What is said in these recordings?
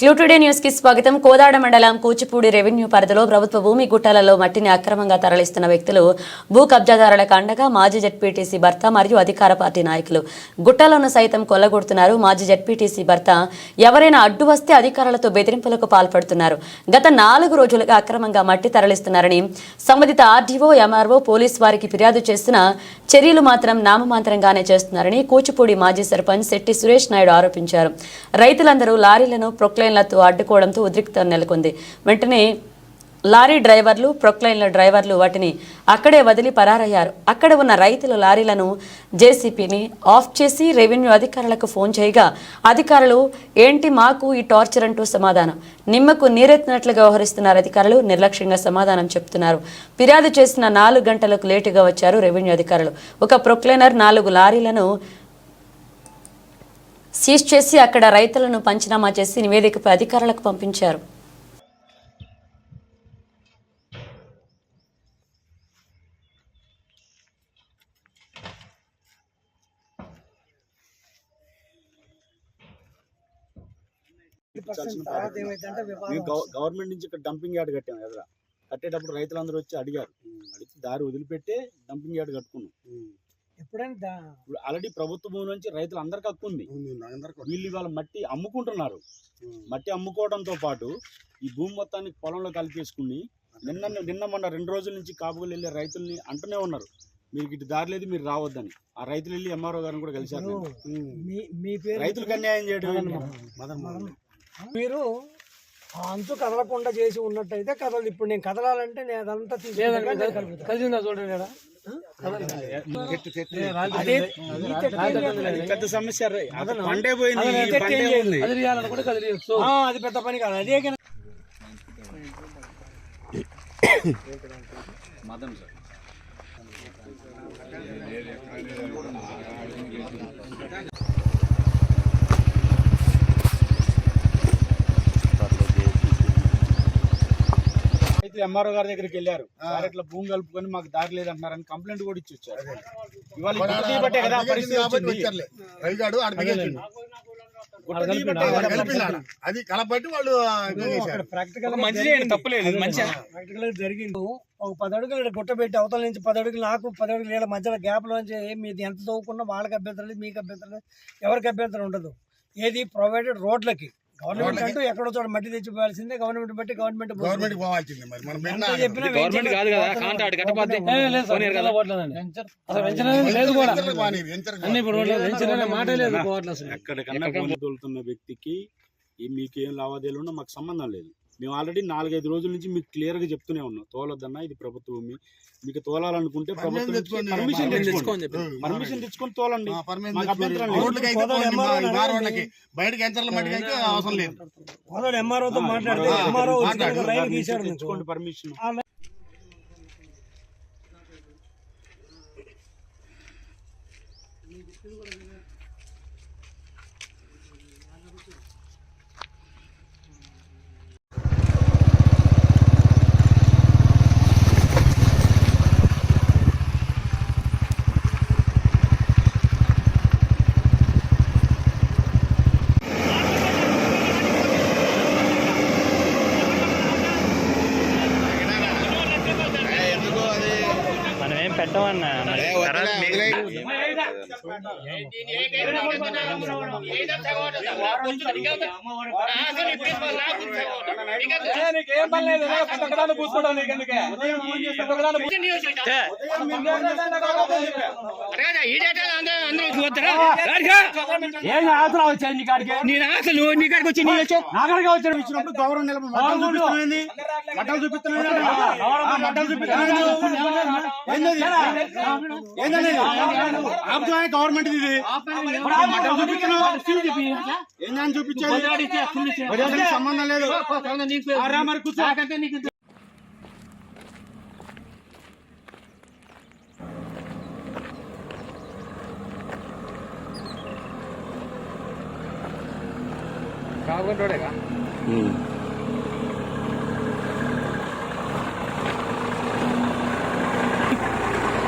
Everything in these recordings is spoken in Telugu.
క్లూ టుడే న్యూస్ కి స్వాగతం. కోదాడ మండలం కూచిపూడి రెవెన్యూ పరిధిలో ప్రభుత్వ భూమి గుట్టలలో మట్టిని అక్రమంగా తరలిస్తున్న వ్యక్తులు, భూ కబ్జాదారులకు అండగా మాజీ జెడ్పీటీసీ భర్త మరియు అధికార పార్టీ నాయకులు గుట్టలను సైతం కొల్లగొడుతున్నారు. మాజీ జెడ్పీటీసీ భర్త ఎవరైనా అడ్డు వస్తే అధికారులతో బెదిరింపులకు పాల్పడుతున్నారు. గత 4 రోజులుగా అక్రమంగా మట్టి తరలిస్తున్నారని సంబంధిత ఆర్డీఓ, ఎంఆర్ఓ, పోలీసు వారికి ఫిర్యాదు చేస్తున్న చర్యలు మాత్రం నామమాత్రంగానే చేస్తున్నారని కూచిపూడి మాజీ సర్పంచ్ శెట్టి సురేష్ నాయుడు ఆరోపించారు. రైతులందరూ లారీలను ప్రొక్లైన్లతో అడ్డుకోవడంతో ఉద్రిక్తత నెలకొంది. వెంటనే లారీ డ్రైవర్లు, ప్రొక్లైన్ల డ్రైవర్లు వాటిని అక్కడే వదిలి పరారయ్యారు. అక్కడ ఉన్న రైతులు లారీలను జేసీపీని ఆఫ్ చేసి రెవెన్యూ అధికారులకు ఫోన్ చేయగా అధికారులు ఏంటి మాకు ఈ టార్చర్ అంటూ సమాధానం. నిమ్మకు నీరెత్తినట్లుగా వ్యవహరిస్తున్నారు అధికారులు. నిర్లక్ష్యంగా సమాధానం చెప్తున్నారు. ఫిర్యాదు చేసిన 4 గంటలకు లేటుగా వచ్చారు రెవెన్యూ అధికారులు. ఒక ప్రొక్లైనర్ 4 లారీలను సీజ్ చేసి అక్కడ రైతులను పంచనామా చేసి నివేదికపై అధికారులకు పంపించారు. గవర్నమెంట్ నుంచి ఇక్కడ డంపింగ్ యార్డ్ కట్టాం ఎదురా. కట్టేటప్పుడు రైతులందరూ వచ్చి అడిగారు. అడిగి దారి వదిలిపెట్టే డంపింగ్ యార్డ్ కట్టుకున్నాం. ఆల్రెడీ ప్రభుత్వ భూమి నుంచి రైతులందరికీ హక్కు ఉంది. వీళ్ళు ఇవాళ మట్టి అమ్ముకుంటున్నారు. మట్టి అమ్ముకోవడంతో పాటు ఈ భూమి మొత్తాన్ని పొలంలో కలిపేసుకుని నిన్న మొన్న 2 రోజుల నుంచి కాపులు వెళ్ళే రైతుల్ని అంటూనే ఉన్నారు, మీకు ఇటు దారి లేదు, మీరు రావద్దని. ఆ రైతులు వెళ్ళి ఎంఆర్ఓ గారిని కూడా కలిశారు. రైతులకు అన్యాయం చేయడం. మీరు అంతు కదలకుండా చేసి ఉన్నట్టయితే కదలదు. ఇప్పుడు నేను కదలాలంటే నేను అదంతా కలిసిందా చూడండి. పెద్ద సమస్య, పండే పోయింది, అది పెద్ద పని కాదు. అదే మదన్ సార్ ఎంఆర్ఓ గారి దగ్గరికి వెళ్ళారు. ఇట్లా భూమి కలుపుకొని మాకు దారి లేదంటున్నారని కంప్లైంట్ కూడా ఇచ్చి వచ్చారు. ఇవాళ అది కలపట్టి వాళ్ళు జరిగింది. ఒక 10 అడుగులు గుట్టబెట్టి అవతల నుంచి 10 అడుగులు నాకు 10 అడుగులు నీళ్ళ మధ్యలో గ్యాప్ లోంచి మీది ఎంత చదువుకున్నా వాళ్ళకి అభ్యంతరం లేదు, మీకు అభ్యంతరం లేదు, ఎవరికి అభ్యంతరం ఉండదు. ఏది ప్రొవైడెడ్ రోడ్లకి గవర్నమెంట్ అంటూ ఎక్కడో చోట మట్టి తెచ్చిపోవాల్సిందే. గవర్నమెంట్ బట్టి గవర్నమెంట్ పోవాల్సిందే. తోలుతున్న వ్యక్తికి మీకేం లావాదేవీలు ఉన్నా మాకు సంబంధం లేదు. మేము ఆల్రెడీ 4-5 రోజుల నుంచి మీకు క్లియర్ గా చెప్తూనే ఉన్నాం, తోలొద్దన్నా, ఇది ప్రభుత్వ భూమి, మీకు తోలాలనుకుంటే పర్మిషన్ తెచ్చుకొని తోలండి. బయటకి అవసరం లేదు. తెచ్చుకోండి పర్మిషన్. పెట్టమన్నా ఏం ఆసరా వచ్చాయి నీ కాడికి? నేను అసలు నీ కాడికి వచ్చి నీ నాగడిగా వచ్చాడు ఇచ్చినప్పుడు గౌరవం నిలబడి మట్టలు చూపిస్తున్నాయి. గవర్నమెంట్ ఇది ఏందని చూపించాలి, సంబంధం లేదు.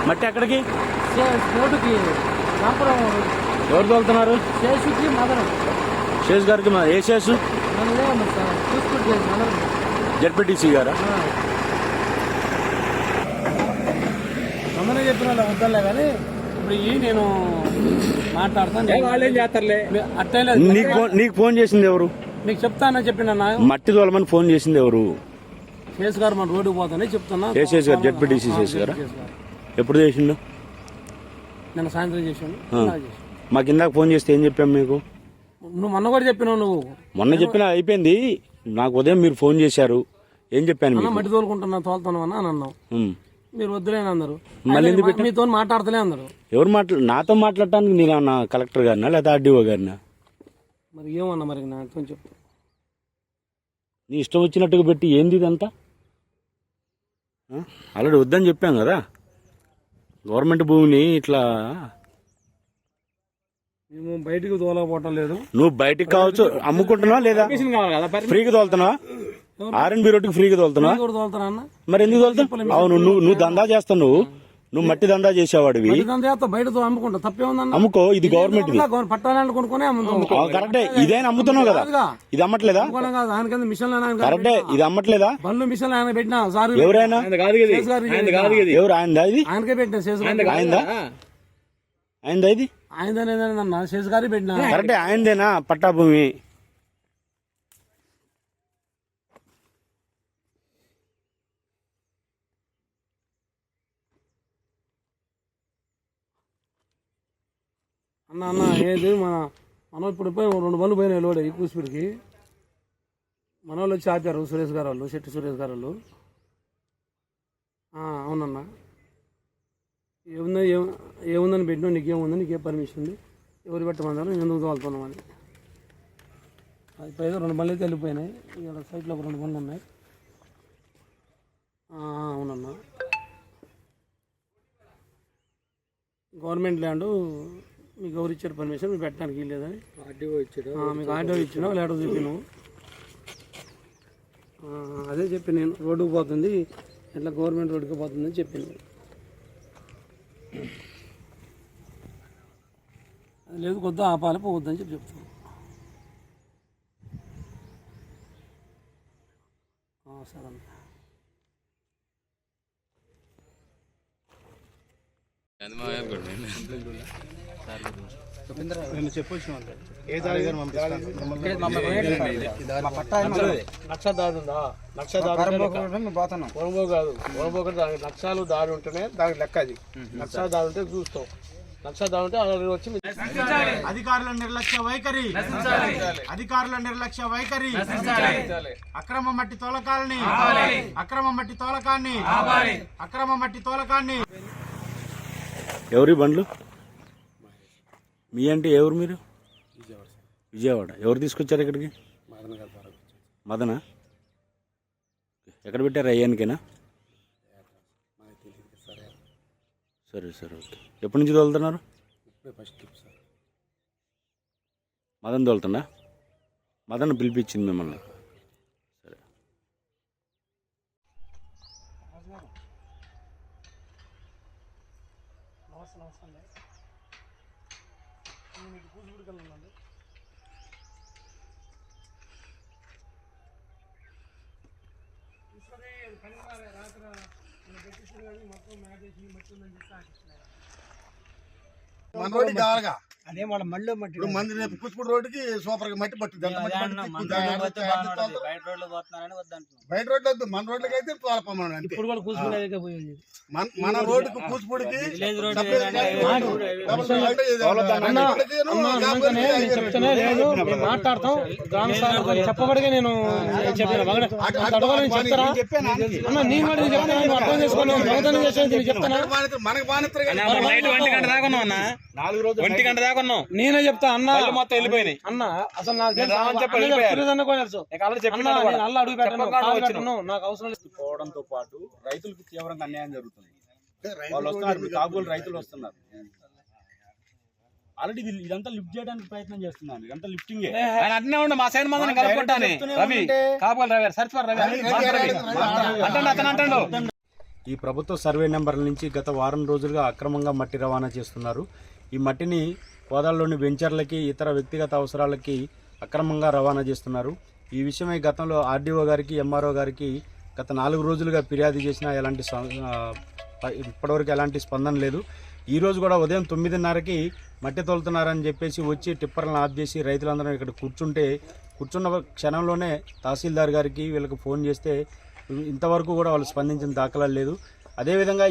మట్టి ఎక్కడికి? రోడ్డుకి ఎవరు తోలుతున్నారు? శేషుకి మదనం. శేష్ గారికి ఏ శేషు? జడ్పీటీసీ గారా? మొన్ననే చెప్పిన వాళ్ళు వద్దలే కానీ ఇప్పుడు నేను మాట్లాడతాను. వాళ్ళు ఏం చేస్తారులే అట్లే నీకు ఫోన్ చేసింది ఎవరు? నీకు చెప్తానని చెప్పిన మట్టి తోలమని ఫోన్ చేసింది ఎవరు? శేష్ గారు మన రోడ్డుకు పోతానే చెప్తున్నా. శేష్ గారు జడ్పీటీసీ శేష్ గారా? ఎప్పుడు చేసిండు? నేను సాయంత్రం చేసాను. మాకు ఇందాక ఫోన్ చేస్తే ఏం చెప్పాం మీకు? నువ్వు మొన్న కూడా చెప్పినావు. నువ్వు మొన్న చెప్పినా అయిపోయింది. నాకు ఉదయం మీరు ఫోన్ చేశారు, ఏం చెప్పాను మీకు? మట్టి తోలుకుంటున్నా తోలుతాను అని అన్నావు. మీరు వద్దులేని అందరు మళ్ళీ మీతో మాట్లాడతలే అందరు. ఎవరు నాతో మాట్లాడటానికి నేనేమన్నా కలెక్టర్ గారినా లేదా ఆర్డీఓ గారినా? మరి ఏమన్నా మరి నాతో చెప్తా. నీ ఇష్టం వచ్చినట్టుగా పెట్టి ఏంది ఇదంతా? ఆల్రెడీ వద్దని చెప్పాం కదా, గవర్నమెంట్ భూమిని ఇట్లా. మేము బయటకు తోలకపోవటం లేదు. నువ్వు బయటికి కావచ్చు, అమ్ముకుంటున్నావా లేదా? ఫ్రీగా తోలుతున్నావా? ఆర్ఎన్బి రోడ్డుకి ఫ్రీగా తోలుతున్నావా? తోలుతారా అన్న? మరి ఎందుకు తోలుతావు? అవును, నువ్వు దందా చేస్తావు. నువ్వు మట్టి దందా చేసేవాడివి. బయట అమ్ముకుంటా తప్పేముందన్న? అమ్ముకో, ఇది గవర్నమెంట్ పట్టాలని కొనుక్కునే కరెక్టే. ఇదేనా అమ్ముతున్నావు కదా, ఇది అమ్మట్లేదా? మిషన్ కరెక్టే, ఇది అమ్మట్లేదా? బండ్లు మిషన్ ఆయన పెట్టినా సార్ ఎవరైనా ఎవరు? ఆయనదా ఇది? ఆయనకే పెట్టినా శేష్ ఆయనదా? ఆయనదా ఇది? ఆయనదన్న శేష్ గారి పెట్టినా. కరెక్టే, ఆయనదేనా పట్టా భూమి? అన్న ఏది మనం ఇప్పుడు పోయి 2 బండ్లు పోయినాయి లోడ్ ఎక్కువ స్పీడ్కి. మన వాళ్ళు వచ్చి ఆపారు, సురేష్ గారు వాళ్ళు, శెట్టి సురేష్ గారు వాళ్ళు. అవునన్న, ఏముందని పెట్టినా నీకేముందని, నీకే పర్మిషన్ ఉంది, ఎవరు పెట్టమన్నారు, నేను ఎందుకు తోలుతున్నామని. అది పైగా 2 బండ్లు అయితే వెళ్ళిపోయినాయి. ఇక్కడ సైట్లో ఒక 2 బండ్లు ఉన్నాయి. అవునన్న, గవర్నమెంట్ ల్యాండ్ మీకు ఎవరు ఇచ్చారు పర్మిషన్? మీరు పెట్టడానికి లేదని ఆర్డీఓ ఇచ్చాడు. మీకు ఆర్డీఓ ఇచ్చినా లెటర్ చెప్పినావు. అదే చెప్పి నేను రోడ్డుకు పోతుంది, ఇట్లా గవర్నమెంట్ రోడ్డుకి పోతుందని చెప్పింది. అది లేదు, కొద్దిగా ఆపాలి, పోవద్దని చెప్పి చెప్తాను. సరే అన్న. నేను చెప్పొచ్చిన లక్షలు దారి ఉంటేనే దానికి లెక్క. అది లక్షలు దారి ఉంటే చూస్తాం, లక్షలు దారి ఉంటే అలా వచ్చి అధికారుల నిర్లక్ష్య వైఖరి, అధికారుల నిర్లక్ష్య వైఖరి, అక్రమ మట్టి తోలకాలని, అక్రమ మట్టి తోలకాన్ని, అక్రమ మట్టి తోలకాన్ని. ఎవరి బండ్లు మీ? అంటే ఎవరు మీరు? విజయవాడ. ఎవరు తీసుకొచ్చారు ఇక్కడికి? మదన. ఎక్కడ పెట్టారు? అయ్యానికేనా? సరే సరే, ఓకే. ఎప్పటి నుంచి తోలుతున్నారు? మదన్ తోలుతున్నా? మదన్ పిలిపించింది మిమ్మల్ని? సరే. మన రోడ్డుకి కావాలిగా. అదే వాళ్ళ మళ్ళీ మట్టి ఇప్పుడు మంది రేపు కూచిపూడి రోడ్డుకి సూపర్ గా మట్టి పట్టుద్ది. బయట రోడ్లు వద్దు, మన రోడ్లకి అయితే తోలపమని అంతే. ఇప్పుడు కూడా కూసుకునేదే పోయింది. మన రోడ్డుకు కూచిపూడికి మాట్లాడతాం. చెప్పబడిగా నేను చెప్పాను. నేను అర్థం చేసుకున్నాను. చెప్తాను. మనకు బానిస్తారు. నేనే చెప్తా అన్న, మొత్తం వెళ్ళిపోయినాయి అన్న. అసలు నాకు నాకు అవసరం పోవడంతో పాటు రైతులకు తీవ్రంగా అన్యాయం జరుగుతుంది. వాళ్ళు వస్తున్నారు, కాపులు రైతులు వస్తున్నారు. ఆల్రెడీ ఇదంతా లిఫ్ట్ చేయడానికి ప్రయత్నం చేస్తున్నాను. ఇదంతా లిఫ్టింగ్. అట్నే ఉండే మా సైడ్ మందిని కలుపుకుంటాను. రవి కాపులు రవి సర్చ్ ఈ ప్రభుత్వ సర్వే నెంబర్ల నుంచి గత వారం రోజులుగా అక్రమంగా మట్టి రవాణా చేస్తున్నారు. ఈ మట్టిని కోదాడలోని వెంచర్లకి, ఇతర వ్యక్తిగత అవసరాలకి అక్రమంగా రవాణా చేస్తున్నారు. ఈ విషయమై గతంలో ఆర్డీఓ గారికి ఎంఆర్ఓ గారికి గత 4 రోజులుగా ఫిర్యాదు చేసినా ఇప్పటివరకు ఎలాంటి స్పందన లేదు. ఈ రోజు కూడా ఉదయం 9:30కి మట్టి తోలుతున్నారని చెప్పేసి వచ్చి టిప్పర్లను ఆఫ్ చేసి రైతులందరూ ఇక్కడ కూర్చున్న క్షణంలోనే తహసీల్దార్ గారికి వీళ్ళకి ఫోన్ చేస్తే ఇంతవరకు కూడా వాళ్ళు స్పందించిన దాఖలాలు లేదు. అదేవిధంగా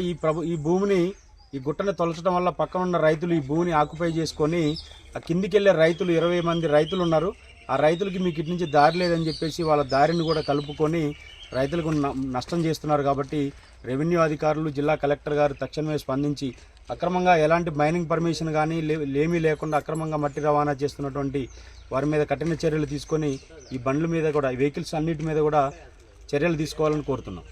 ఈ భూమిని ఈ గుట్టని తొలచడం వల్ల పక్కన ఉన్న రైతులు ఈ భూమిని ఆక్యుపై చేసుకొని ఆ కిందికి వెళ్ళే రైతులు 20 మంది రైతులు ఉన్నారు. ఆ రైతులకి మీకు ఇటు నుంచి దారి లేదని చెప్పేసి వాళ్ళ దారిని కూడా కలుపుకొని రైతులకు నష్టం చేస్తున్నారు. కాబట్టి రెవెన్యూ అధికారులు, జిల్లా కలెక్టర్ గారు తక్షణమే స్పందించి అక్రమంగా ఎలాంటి మైనింగ్ పర్మిషన్ కానీ లేమీ లేకుండా అక్రమంగా మట్టి రవాణా చేస్తున్నటువంటి వారి మీద కఠిన చర్యలు తీసుకొని ఈ బండ్ల మీద కూడా ఈ వెహికల్స్ అన్నిటి మీద కూడా చర్యలు తీసుకోవాలని కోరుతున్నాం.